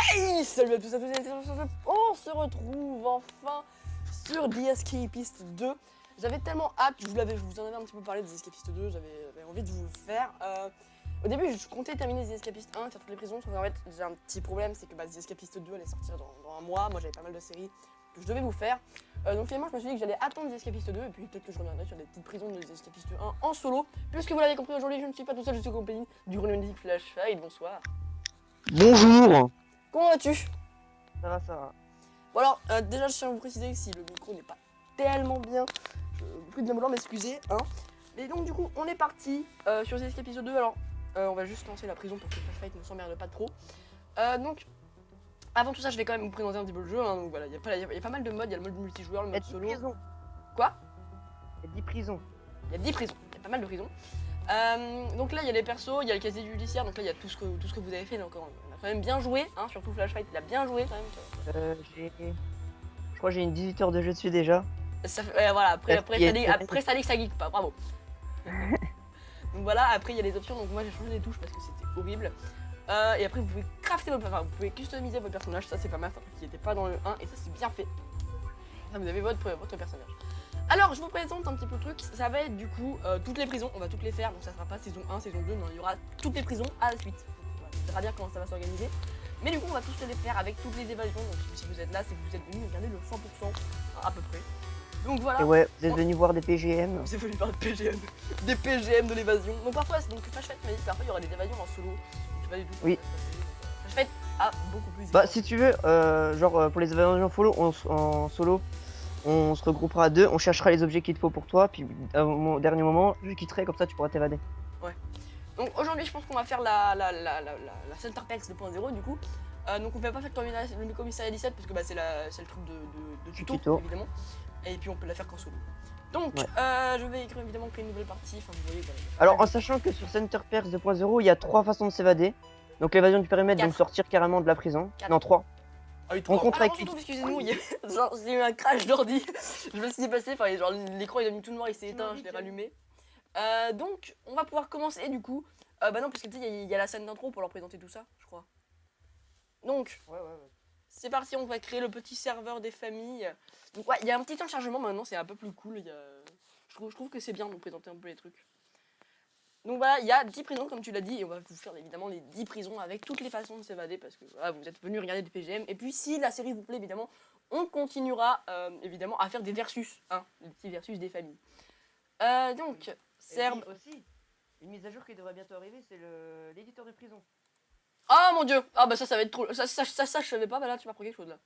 Hey, salut à tous, on se retrouve enfin sur The Escapist 2. J'avais tellement hâte, je vous en avais un petit peu parlé de The Escapist 2, j'avais envie de vous le faire. Au début, je comptais terminer The Escapist 1, faire toutes les prisons, sauf qu'en fait, j'ai un petit problème, c'est que The Escapist 2 allait sortir dans un mois. Moi, j'avais pas mal de séries que je devais vous faire. Donc finalement, je me suis dit que j'allais attendre The Escapist 2, et puis peut-être que je reviendrai sur des petites prisons de The Escapist 1 en solo. Puisque vous l'avez compris, aujourd'hui, je ne suis pas tout seul, je suis en compagnie du Renédic Flashfight. Bonsoir. Bonjour. Comment vas-tu? Ça va, ça va. Bon alors, déjà je tiens à vous préciser que si le micro n'est pas tellement bien, je vous prie de bien vouloir m'excuser, hein. Mais donc du coup, on est parti sur The Escapist 2, alors on va juste lancer la prison pour que Flashfight ne s'emmerde pas trop. Donc, avant tout ça, je vais quand même vous présenter un petit peu le jeu, hein. Donc voilà, il y a pas mal de modes, il y a le mode multijoueur, le mode solo. Prisons. Quoi? Il y a 10 prisons. Il y a 10 prisons, il y a pas mal de prisons. Donc là, il y a les persos, il y a le casier judiciaire, donc là, il y a tout ce que vous avez fait, donc on a quand même bien joué, hein, surtout Flashfight, il a bien joué quand même. Je crois que j'ai une 18 heures de jeu dessus déjà. Ça fait, voilà, après ça dit que ça geek pas, bravo. Donc voilà, après il y a les options, donc moi j'ai changé les touches parce que c'était horrible. Et après vous pouvez crafter vous pouvez customiser votre personnage, ça c'est pas mal, c'est un truc qui n'était pas dans le 1 et ça c'est bien fait. Ça, vous avez votre personnage. Alors je vous présente un petit peu le truc, ça va être du coup toutes les prisons, on va toutes les faire, donc ça sera pas saison 1, saison 2, non, il y aura toutes les prisons à la suite. On verra bien comment ça va s'organiser. Mais du coup on va tous les faire avec toutes les évasions, donc si vous êtes là, c'est que vous êtes venus regarder le 100% à peu près. Donc voilà. Et ouais, vous êtes venu voir des PGM. Vous êtes venu voir des PGM. Des PGM de l'évasion. Donc parfois, donc Flashfight m'a dit que parfois il y aura des évasions en solo. Je sais pas du tout. Oui. Flashfight a beaucoup plus. Bah si tu veux, pour les évasions en solo, on se regroupera à deux, on cherchera les objets qu'il te faut pour toi, puis au dernier moment, je quitterai, comme ça tu pourras t'évader. Ouais. Donc aujourd'hui, je pense qu'on va faire la Center Perks 2.0 du coup. Donc on va pas faire le commissariat 17 parce que bah, c'est le truc de tuto, évidemment. Et puis on peut la faire qu'en solo. Donc je vais évidemment créer une nouvelle partie. Enfin, vous voyez, voilà, alors en sachant que sur Center Perks 2.0, il y a 3 façons de s'évader. Donc l'évasion du périmètre, donc sortir carrément de la prison. 4. Non, 3. Ah oui, on compte avec excusez-nous, j'ai eu un crash d'ordi. Je me suis passé, enfin genre l'écran il a mis tout noir, il s'est éteint, je l'ai rallumé. Donc on va pouvoir commencer du coup. Bah non, parce que tu sais, il y a la scène d'intro pour leur présenter tout ça, je crois. Donc, c'est parti, on va créer le petit serveur des familles. Donc ouais, il y a un petit temps de chargement maintenant, c'est un peu plus cool. Je trouve que c'est bien de nous présenter un peu les trucs. Donc voilà, il y a 10 prisons comme tu l'as dit, et on va vous faire évidemment les 10 prisons avec toutes les façons de s'évader parce que voilà, vous êtes venus regarder des PGM. Et puis si la série vous plaît évidemment, on continuera évidemment à faire des versus, hein, des petits versus des familles. Donc, Serbe. Aussi, une mise à jour qui devrait bientôt arriver, c'est l'éditeur de prison. Ah mon dieu! Ah bah ça va être trop... Ça je savais pas, bah là tu m'apprends quelque chose là.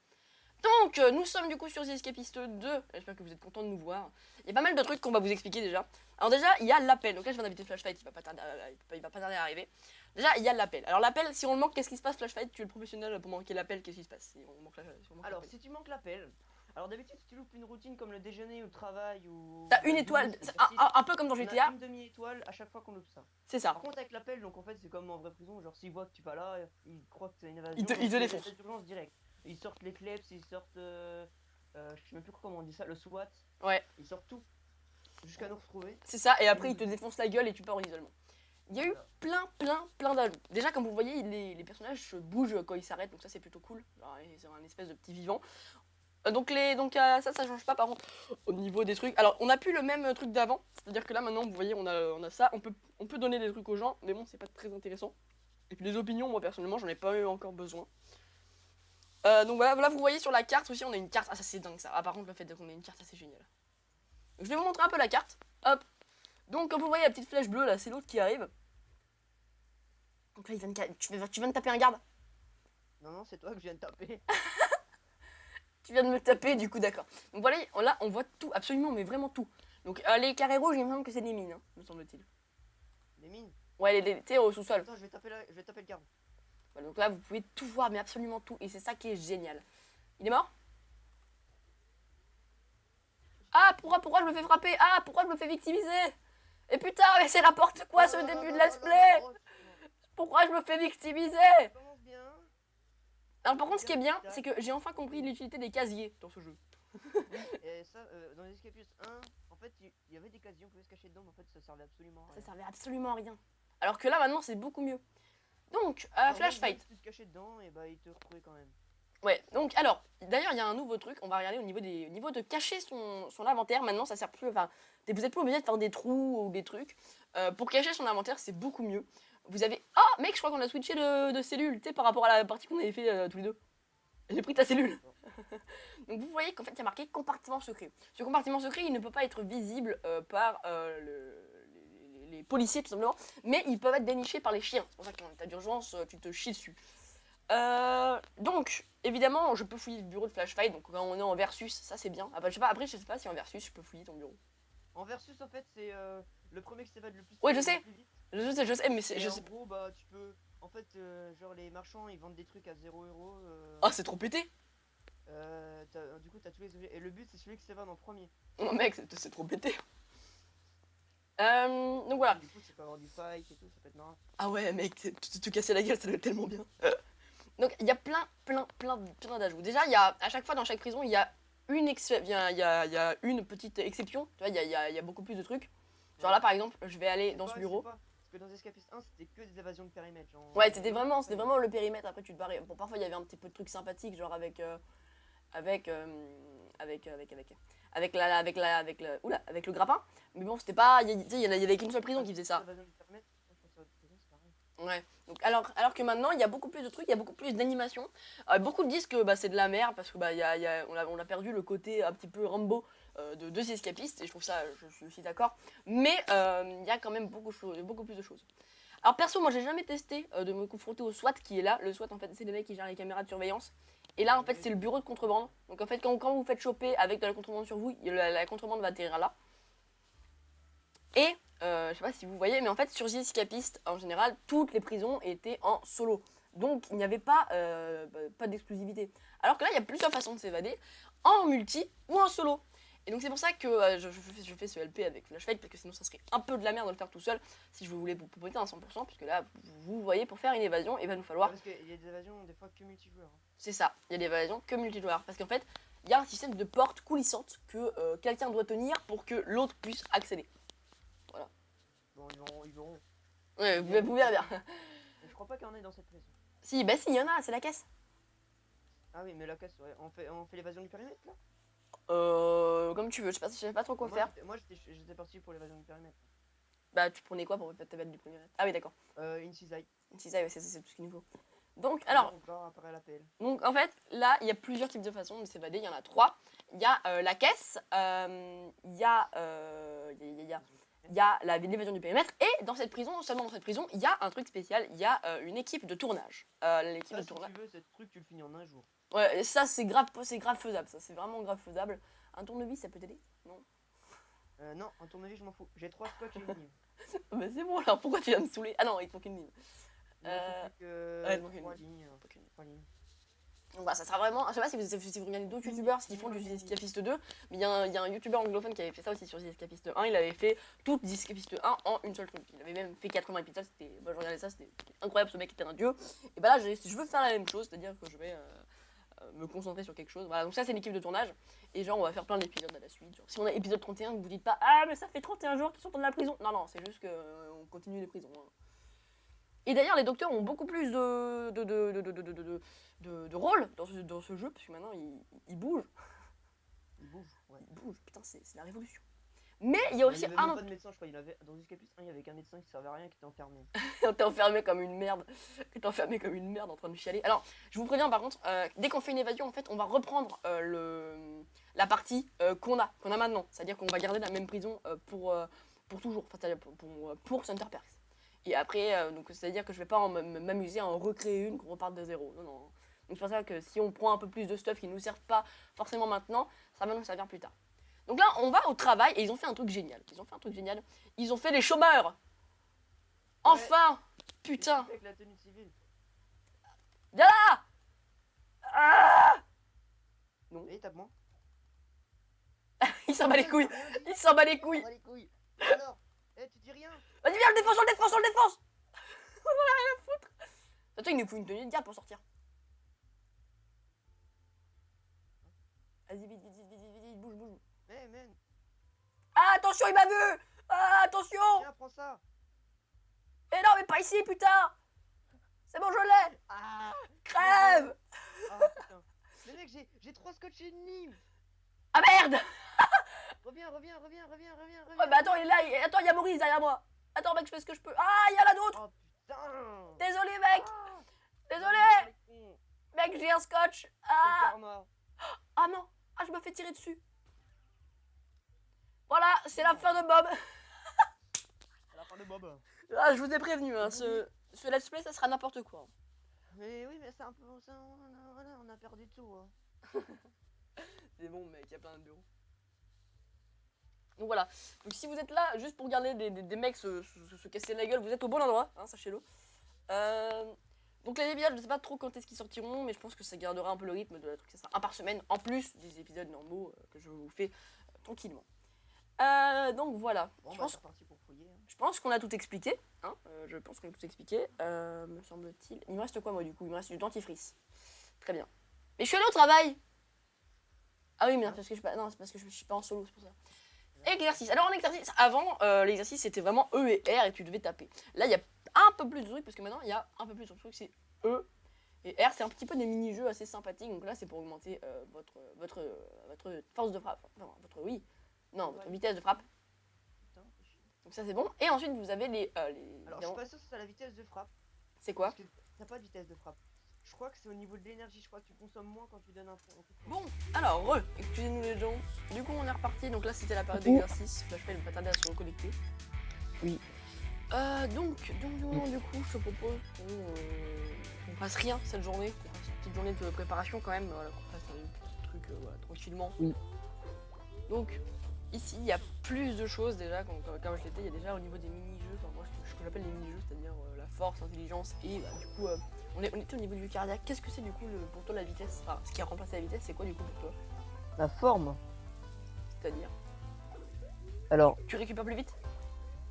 Donc, nous sommes du coup sur The Escapist 2, j'espère que vous êtes contents de nous voir. Il y a pas mal de trucs qu'on va vous expliquer déjà. Alors déjà, il y a l'appel, donc là je viens d'inviter Flashfight, il va pas tarder à arriver. Déjà, il y a l'appel. Alors l'appel, si on le manque, qu'est-ce qui se passe Flashfight? Tu es le professionnel pour manquer l'appel, qu'est-ce qui se passe si on manque alors si tu manques l'appel, alors d'habitude si tu loupes une routine comme le déjeuner ou le travail ou... T'as une étoile, un peu comme dans GTA. Une demi-étoile à chaque fois qu'on loupe ça. C'est ça. Par contre avec l'appel, donc en fait c'est comme en vraie prison, genre s'ils voient que tu es pas là, ils croient que c'est une évasion. Ils te défoncent. D'urgence direct. Ils sortent les kleps, ils sortent, je sais même plus comment on dit ça, le SWAT. Ouais. Ils sortent tout, jusqu'à nous retrouver. C'est ça, et après ils te défoncent la gueule et tu pars en isolement. Il y a eu plein d'ajouts. Déjà, comme vous voyez, les personnages bougent quand ils s'arrêtent, donc ça c'est plutôt cool. C'est un espèce de petit vivant. Donc ça change pas par contre au niveau des trucs. Alors on a plus le même truc d'avant, c'est-à-dire que là maintenant vous voyez on a ça, on peut donner des trucs aux gens, mais bon c'est pas très intéressant. Et puis les opinions, moi personnellement j'en ai pas eu encore besoin. Donc voilà, vous voyez sur la carte aussi on a une carte, ah ça c'est dingue ça. Ah par contre le fait qu'on ait une carte ça c'est génial. Donc, je vais vous montrer un peu la carte, hop. Donc comme vous voyez la petite flèche bleue là c'est l'autre qui arrive. Donc là tu viens de taper un garde. Non c'est toi que je viens de taper. Tu viens de me taper, du coup, d'accord. Donc voilà, là, on voit tout, absolument, mais vraiment tout. Donc les carrés rouges, il me semble que c'est des mines, hein, me semble-t-il. Les mines? Ouais, tu sais, au sous-sol. Attends, je vais taper le garde. Voilà, donc là, vous pouvez tout voir, mais absolument tout, et c'est ça qui est génial. Il est mort? Ah, pourquoi je me fais frapper? Ah, pourquoi je me fais victimiser? Et putain, mais c'est n'importe quoi ce début de let's play! Pourquoi je me fais victimiser? Ça commence bien. Alors par contre, ce qui est bien, c'est que j'ai enfin compris l'utilité des casiers dans ce jeu. Oui, et ça, dans les Escapistes 1, en fait, il y avait des casiers, on pouvait se cacher dedans, mais en fait, ça servait absolument à Ça rien. servait absolument à rien. Alors que là, maintenant, c'est beaucoup mieux. Donc, Alors, Flash même Fight. si tu te cachais dedans, et bah, il te retrouvait quand même. Ouais, donc alors, d'ailleurs, il y a un nouveau truc, on va regarder au niveau de cacher son inventaire. Maintenant, ça sert plus, enfin, vous êtes plus obligé de faire des trous ou des trucs. Pour cacher son inventaire, c'est beaucoup mieux. Vous avez... Oh, mec, je crois qu'on a switché de cellule, tu sais, par rapport à la partie qu'on avait fait tous les deux. J'ai pris ta cellule. Donc vous voyez qu'en fait, il y a marqué compartiment secret. Ce compartiment secret, il ne peut pas être visible par les policiers, tout simplement, mais ils peuvent être dénichés par les chiens. C'est pour ça qu'en état d'urgence, tu te chies dessus. Donc, évidemment, je peux fouiller le bureau de Flash Fight. Donc, quand on est en versus, ça c'est bien. Après, je sais pas si en versus, je peux fouiller ton bureau. En versus, en fait, c'est le premier qui s'évade le plus. Ouais, je sais. le plus vite. Je sais, mais c'est. Et Je en sais. gros, bah, tu peux. En fait, genre, les marchands, ils vendent des trucs à 0 euros. Ah, c'est trop pété! Du coup, t'as tous les objets. Et le but, c'est celui qui s'évade en premier. Oh, mec, c'est trop pété! Donc voilà. Du coup, c'est pas avoir du fight et tout, ça peut être marrant. Ah ouais, mec, te casser la gueule, ça doit être tellement bien. Donc, il y a plein d'ajouts. Déjà, il y a, à chaque fois, dans chaque prison, il y a une, il y a une petite exception. Tu vois, il y a beaucoup plus de trucs. Genre là, par exemple, je vais aller dans ce bureau. Parce que dans Escapist 1, c'était que des évasions de périmètre. Genre, Ouais, c'était vraiment le périmètre. Après, tu te barrais. Bon, parfois, il y avait un petit peu de trucs sympathiques, genre avec avec le grappin. Mais bon, c'était pas. Il y avait qu'une seule prison qui faisait ça. Évasion de périmètre, moi, je pense que prison, c'est pareil. Ouais. Donc, alors que maintenant, il y a beaucoup plus de trucs, il y a beaucoup plus d'animation. Beaucoup disent que bah, c'est de la merde parce que bah, on a perdu le côté un petit peu Rambo de ces escapistes. Et je trouve ça, je suis d'accord. Mais il y a quand même beaucoup plus de choses. Alors perso, moi j'ai jamais testé de me confronter au SWAT qui est là. Le SWAT en fait c'est les mecs qui gèrent les caméras de surveillance. Et là en fait c'est le bureau de contrebande. Donc en fait quand vous faites choper avec de la contrebande sur vous, la contrebande va atterrir là. Et je sais pas si vous voyez, mais en fait sur The Escapist en général, toutes les prisons étaient en solo. Donc il n'y avait pas d'exclusivité. Alors que là il y a plusieurs façons de s'évader, en multi ou en solo. Et donc c'est pour ça que je fais ce LP avec Flash Fight, parce que sinon ça serait un peu de la merde de le faire tout seul si je voulais vous proposer un 100%, puisque là vous voyez, pour faire une évasion, il va nous falloir... Parce qu'il y a des évasions des fois que multijoueurs. C'est ça, il y a des évasions que multijoueurs, parce qu'en fait il y a un système de porte coulissante que quelqu'un doit tenir pour que l'autre puisse accéder. Voilà. Bon, ils verront. Ouais, vous verrez bien. Je crois pas qu'il y en ait dans cette prison. Si, bah si, il y en a, c'est la caisse. Ah oui, mais la caisse, ouais. On fait l'évasion du périmètre là. Comme tu veux, je sais pas trop quoi faire. Moi j'étais parti pour l'évasion du périmètre. Bah tu prenais quoi pour t'évader du premier? Ah oui d'accord. Une cisaille. Une cisaille, ouais, c'est tout ce qu'il nous faut. Donc alors, donc en fait là il y a plusieurs types de façons de s'évader, il y en a 3. Il y a la caisse, il y a l'évasion du périmètre, et dans cette prison, seulement dans cette prison, il y a un truc spécial, il y a une équipe de tournage. L'équipe de tournage. Si tu veux, ce truc tu le finis en un jour. Ouais, ça c'est grave faisable, ça c'est vraiment grave faisable. Un tournevis ça peut t'aider? Non. Non, un tournevis je m'en fous. J'ai 3 scotch et une ligne. Bah c'est bon alors, pourquoi tu vas me saouler? Ah non, il te manque une ligne. Il me manque ouais, il manque 3 une lignes. Donc bah ça sera vraiment, je sais pas si vous regardez d'autres youtubeurs qui font du The Escapist 2, mais il y a un youtubeur anglophone qui avait fait ça aussi sur The Escapist 1, il avait fait tout The Escapist 1 en une seule truc. Il avait même fait 80 épisodes, je regardais ça, c'était incroyable, ce mec était un dieu. Et bah là je veux faire la même chose, c'est-à-dire que je vais me concentrer sur quelque chose. Voilà, donc ça c'est l'équipe de tournage, et genre on va faire plein d'épisodes à la suite. Genre, si on a épisode 31, ne vous dites pas ah mais ça fait 31 jours qu'ils sont dans la prison. Non, c'est juste qu'on continue les prisons. Hein. Et d'ailleurs, les docteurs ont beaucoup plus de rôle dans ce jeu, parce que maintenant, ils bougent. Ils bougent, ouais. Ils bougent, putain, c'est la révolution. Mais il y a aussi un autre... pas de médecin, je crois. Dans Escapist 1, il y avait qu'un médecin qui servait à rien, qui était enfermé. T'es enfermé comme une merde. T'es enfermé comme une merde en train de chialer. Alors, je vous préviens, par contre, dès qu'on fait une évasion, en fait, on va reprendre la partie qu'on a maintenant. C'est-à-dire qu'on va garder la même prison pour toujours, enfin, c'est-à-dire pour Center Perks. Et après, donc c'est-à-dire que je vais pas m'amuser à en recréer une, qu'on reparte de zéro. Non. Donc c'est pour ça que si on prend un peu plus de stuff qui ne nous servent pas forcément maintenant, ça va nous servir plus tard. Donc là, on va au travail, et ils ont fait un truc génial. Ils ont fait les chômeurs. Enfin, putain. Avec la tenue civile. Viens là. Ah non. Et tape-moi. Il s'en bat les couilles. Il s'en bat les On couilles. va les couilles. Alors, tu dis rien. Vas-y, viens, on le défonce, on le défonce, on le défonce. On en a rien à foutre. Attends, il nous faut une tenue de garde pour sortir. Vas-y, vite, vite, vite, vite, vite, vite, bouge, bouge. Mais man, Ah, attention, il m'a vu. Ah, attention. tiens, prends ça. Mais non, mais pas ici, putain. C'est bon, je l'ai. Ah, Crève. ah putain. Mais mec, j'ai 3 scotch ennemis. Ah merde. Reviens. Ouais, bah attends, il est là. Attends, il y a Maurice derrière moi. Attends, mec, je fais ce que je peux. Ah, il y en a d'autres. Oh putain. Désolé, mec. Ah, Désolé. les cons. Mec, j'ai un scotch. C'est Ah. karma. Ah non. Ah, je me fais tirer dessus. Voilà, c'est la fin de Bob. À la fin de Bob. Ah, je vous ai prévenu, hein, ce let's play, ça sera n'importe quoi. Mais oui, mais c'est un peu ça, on a perdu tout. Hein. C'est bon, mec, il y a plein de bureaux. Donc voilà. Donc si vous êtes là juste pour regarder des mecs se casser la gueule, vous êtes au bon endroit, hein, sachez-le. Donc les épisodes, je sais pas trop quand est-ce qu'ils sortiront, mais je pense que ça gardera un peu le rythme de la truc. Ça sera un par semaine, en plus des épisodes normaux que je vous fais tranquillement. Donc voilà. Bon, je bah, pense, c'est parti pour fouiller. Hein. je pense qu'on a tout expliqué. Hein, je pense qu'on a tout expliqué. Me semble-t-il. Il me reste quoi moi du coup? Il me reste du dentifrice. Très bien. Mais je suis allé au travail. Ah oui, mais non, parce que je suis pas, non, c'est parce que je suis pas en solo, c'est pour ça. Exercice. Alors en exercice, avant, l'exercice c'était vraiment E et R et tu devais taper. Là, il y a un peu plus de trucs parce que maintenant il y a un peu plus de trucs. C'est E et R, c'est un petit peu des mini-jeux assez sympathiques. Donc là, c'est pour augmenter votre force de frappe. Enfin, votre vitesse de frappe. Putain, c'est chiant. Donc ça c'est bon. Et ensuite vous avez les Alors, je suis pas sûr que c'est la vitesse de frappe. c'est quoi? Parce que t'as pas de vitesse de frappe. Je crois que c'est au niveau de l'énergie. Je crois que tu consommes moins quand tu donnes un coup de poing. Bon, alors, excusez-nous les gens. Du coup, on est reparti. Donc là, c'était la période Ouh. d'exercice. Flashpay va pas tarder à se reconnecter. Oui. Donc, du coup, je te propose qu'on fasse rien cette journée. Qu'on fasse une petite journée de préparation quand même. Voilà, qu'on fasse un petit truc voilà, tranquillement. Oui. Donc, ici, il y a plus de choses déjà. Comme je l'étais, il y a déjà au niveau des mini-jeux. Enfin, moi, ce que j'appelle les mini-jeux, c'est-à-dire la force, l'intelligence et du coup. On était au niveau du cardiaque. Qu'est-ce que c'est du coup pour toi la vitesse? Enfin, ce qui a remplacé la vitesse, c'est quoi du coup pour toi? La forme. C'est-à-dire, Alors, tu récupères plus vite?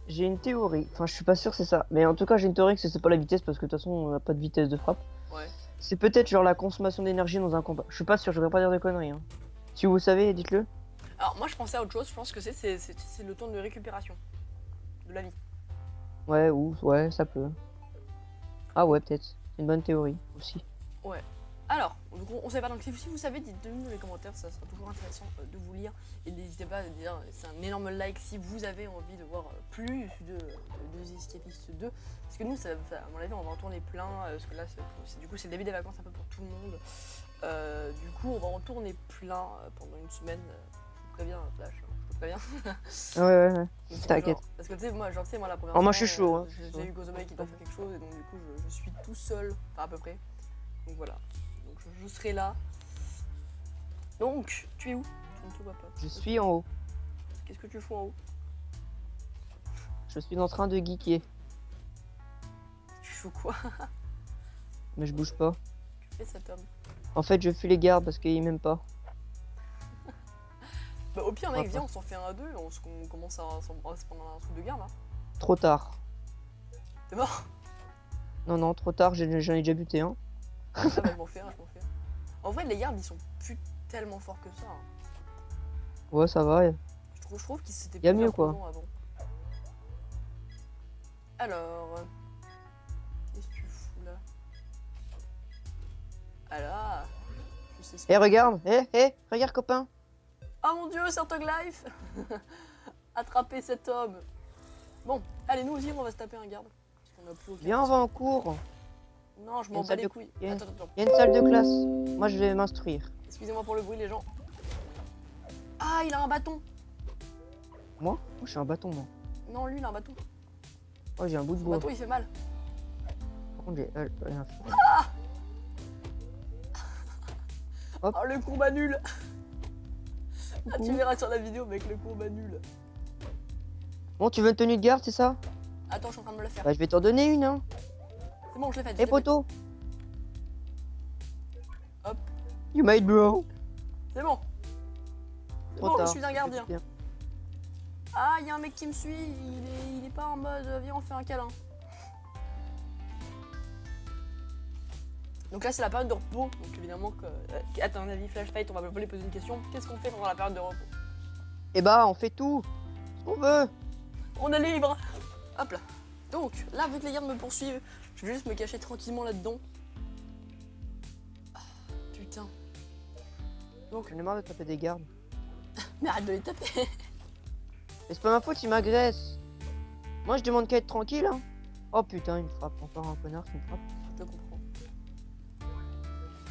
j'ai une théorie. Enfin, je suis pas sûr que c'est ça. Mais en tout cas, j'ai une théorie que c'est pas la vitesse parce que de toute façon, on n'a pas de vitesse de frappe. Ouais. C'est peut-être genre la consommation d'énergie dans un combat. Je suis pas sûr, je voudrais pas dire de conneries. Hein. Si vous savez, dites-le. Alors moi je pensais à autre chose, je pense que c'est le temps de récupération de la vie. Ouais, ça peut. Ah ouais, peut-être. C'est une bonne théorie aussi. Ouais. Alors, donc on sait pas, donc si vous savez, dites-le dans les commentaires, ça sera toujours intéressant de vous lire. Et n'hésitez pas à dire, c'est un énorme like si vous avez envie de voir plus de The Escapist 2. Parce que nous, à mon avis, on va en tourner plein, parce que là, du coup, c'est le début des vacances un peu pour tout le monde. Du coup, on va en tourner plein pendant une semaine. Je vous préviens, Flash, je vous préviens. Ouais. Donc, T'inquiète. genre, parce que tu sais, moi la première Oh, moi, je suis semaine, chaud, hein. j'ai eu Gozobay qui doit faire quelque chose, et donc du coup, je suis tout seul, enfin à peu près. Donc voilà. Donc je serai là. Donc, tu es où? Je ne te vois pas. Je suis en haut. Qu'est-ce que tu fous en haut? Je suis en train de geeker. Tu fous quoi? Mais je bouge pas. Que fait cet homme? En fait, je fuis les gardes parce qu'ils m'aiment pas. Bah au pire, mec, Ouais, viens, on s'en fait un à deux, on commence à se prendre un truc de garde, là. Trop tard. T'es mort? Non, trop tard, j'en ai déjà buté un. Ah bah je m'en fais un. En vrai, les gardes, ils sont plus tellement forts que ça. Hein. Ouais, ça va. Je trouve qu'ils s'étaient Y a plus mieux, quoi. imposants avant. Alors, qu'est-ce que tu fous là? Alors, je sais ce que... Eh, regarde. Regarde, copain. Oh mon dieu, c'est un Thug Life. Attraper cet homme. Bon, allez, nous aussi, on va se taper un garde. Parce qu'on a plus aucun Viens, on va en cours. Non, je Y a m'en une bats salle les de- couilles. y a une- Attends. Il y a une salle de classe. Moi, je vais m'instruire. Excusez-moi pour le bruit, les gens. Ah, il a un bâton. Moi je suis un bâton, moi. Non, lui, il a un bâton. Oh, j'ai un bout de Son bois. bâton, il fait mal. Par contre, j'ai rien fait. Hop. Oh, le combat nul. Ah, tu Coucou. verras sur la vidéo, mec, le combat nul. Bon, tu veux une tenue de garde, c'est ça? Attends, je suis en train de me le faire. Bah, je vais t'en donner une, hein. C'est bon, je l'ai fait. Eh, poto. Hop. You made, bro. C'est bon. trop bon, tard. je suis un gardien. Ah, il y a un mec qui me suit, il est pas en mode viens on fait un câlin. Donc là c'est la période de repos, donc évidemment que... à ton avis Flash Fight, on va voler poser une question. Qu'est-ce qu'on fait pendant la période de repos? Et bah, on fait tout ce qu'on veut. On est libre. Hop là. Donc là vu que les gardes me poursuivent, je vais juste me cacher tranquillement là-dedans. Ah, putain. Donc, J'en ai marre de taper des gardes. mais arrête de les taper. Mais c'est pas ma faute, il m'agresse. Moi, je demande qu'à être tranquille, hein. Oh putain, il me frappe. Encore un connard qui me frappe. Je te comprends.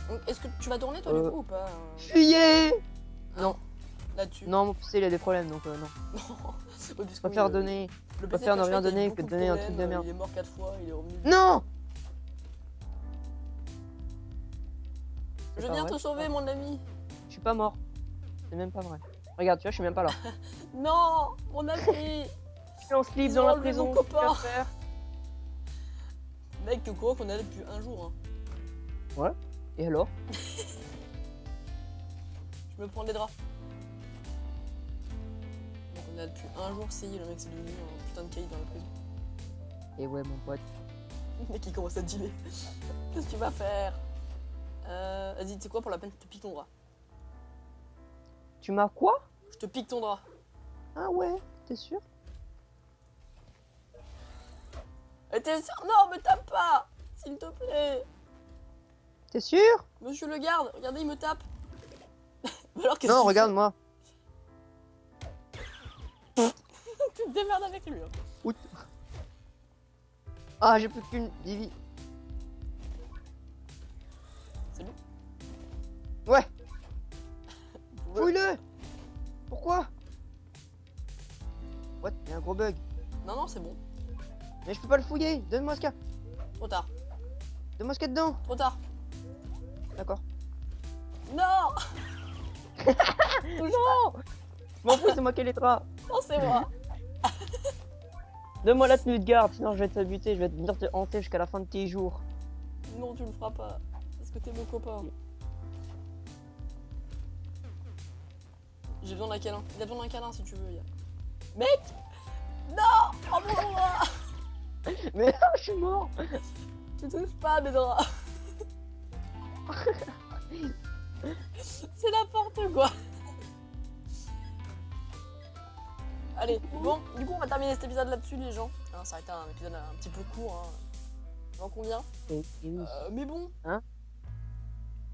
Donc, est-ce que tu vas tourner toi du coup ou pas Fuyez! Non. Là-dessus. Non, mon PC, il a des problèmes, donc non. Ouais, Je préfère donner... Le préfère ne PC rien Flash Fight, donner il a eu que de beaucoup donner un problèmes, truc de merde. Il est mort 4 fois, il est revenu. Non! Je C'est pas viens vrai, te sauver mon ami. Je suis pas mort. C'est même pas vrai. Regarde, tu vois, je suis même pas là. Non, mon ami. Je suis en slip Ils dans ont la enlevé prison. mon qu'est-ce que copain. je vais faire? Mec, tu crois qu'on est là depuis un jour. Hein. Et alors? Je me prends les draps. Donc on est là depuis un jour, c'est le mec c'est devenu un putain de caïd dans la prison. Et ouais, mon pote. Le mec il commence à dealer. Qu'est-ce que tu vas faire? Vas-y, tu sais quoi, pour la peine, je te pique ton drap. Tu m'as quoi? Je te pique ton drap. Ah ouais, t'es sûr? Et t'es sûr? Non, me tape pas. S'il te plaît. T'es sûr? Monsieur le garde, regardez, il me tape. Alors, qu'est-ce Non, que tu regarde-moi. fais? Tu te démerdes avec lui. Hein. Out. Ah, j'ai plus qu'une Divi. C'est lui? Ouais. Fouille-le. Pourquoi? What? Il y a un gros bug. Non, non, c'est bon. Mais je peux pas le fouiller. Donne-moi ce qu'il y a. Trop tard. Donne-moi ce qu'il y a dedans. Trop tard. D'accord. Non. Non. Je m'en fous, c'est moi qui ai les draps. Non, c'est moi. Donne-moi la tenue de garde, sinon je vais te buter, je vais venir te hanter jusqu'à la fin de tes jours. Non, tu le feras pas. Parce que t'es mon copain. J'ai besoin d'un câlin. Il a besoin d'un câlin si tu veux. Mec. Non. Oh mon bras. Mais non, je suis mort. Tu touches pas à mes draps. C'est n'importe quoi. Allez, bon, du coup on va terminer cet épisode là-dessus les gens. Hein, ça a été un épisode un petit peu court, hein. J'en conviens. Et oui. Mais bon. Hein?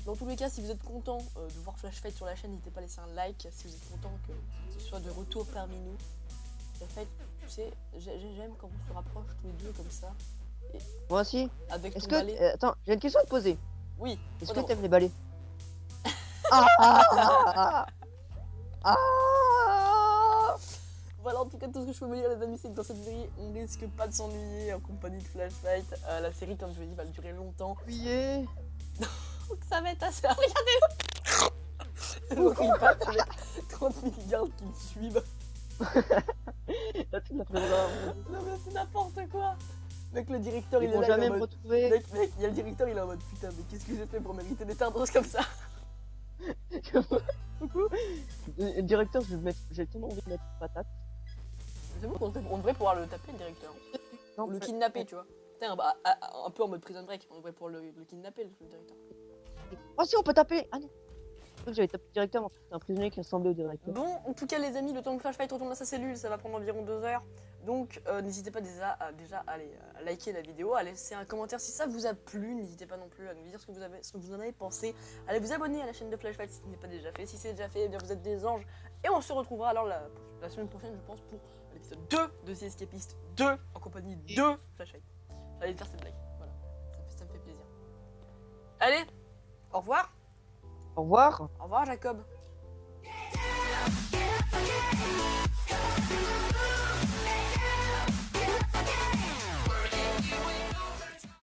Dans tous les cas, si vous êtes content de voir Flash Fight sur la chaîne, n'hésitez pas à laisser un like. Si vous êtes content que ce soit de retour parmi nous. Flash Fight, tu sais, j'aime quand on se rapproche tous les deux comme ça. Et Moi aussi. avec Est-ce ton que... balai. attends, j'ai une question à te poser. Oui. Est-ce Oh que non. t'aimes les balais? Ah. Voilà, en tout cas, tout ce que je peux vous dire, les amis, c'est que dans cette série, on risque pas de s'ennuyer en compagnie de Flash Fight. La série, comme je l'ai dit, va durer longtemps. Oui. Donc ça va être assez. Regardez-le. Donc il passe avec 30 000 gardes qui le suivent. Là, tu l'as fait là. Non, mais c'est n'importe quoi. Mec, le directeur, Ils il est vont là. jamais il est me en mode... retrouver. Mec, il y a le directeur, il est en mode putain, mais qu'est-ce que j'ai fait pour mériter des tardros comme ça? Le directeur, j'ai tellement envie de mettre une patate. C'est bon, on devrait pouvoir le taper, le directeur. Non, Ou le kidnapper, tu vois. Putain, bah, un peu en mode prison break. On devrait pouvoir le kidnapper, le directeur. Oh si, on peut taper. Ah non. Je crois que j'avais tapé directement. C'est un prisonnier qui ressemblait au directeur. Bon, en tout cas, les amis, le temps que Flash Fight retourne à sa cellule, ça va prendre environ 2 heures. Donc, n'hésitez pas déjà à aller liker la vidéo, à laisser un commentaire si ça vous a plu. N'hésitez pas non plus à nous dire ce que vous en avez pensé. Allez vous abonner à la chaîne de Flash Fight si ce n'est pas déjà fait. Si c'est déjà fait, eh bien vous êtes des anges. Et on se retrouvera alors la semaine prochaine, je pense, pour l'épisode 2 de The Escapist 2 en compagnie de Flash Fight. J'allais te faire cette blague. Voilà, ça me fait plaisir. Allez, au revoir. Au revoir. Au revoir, Jacob.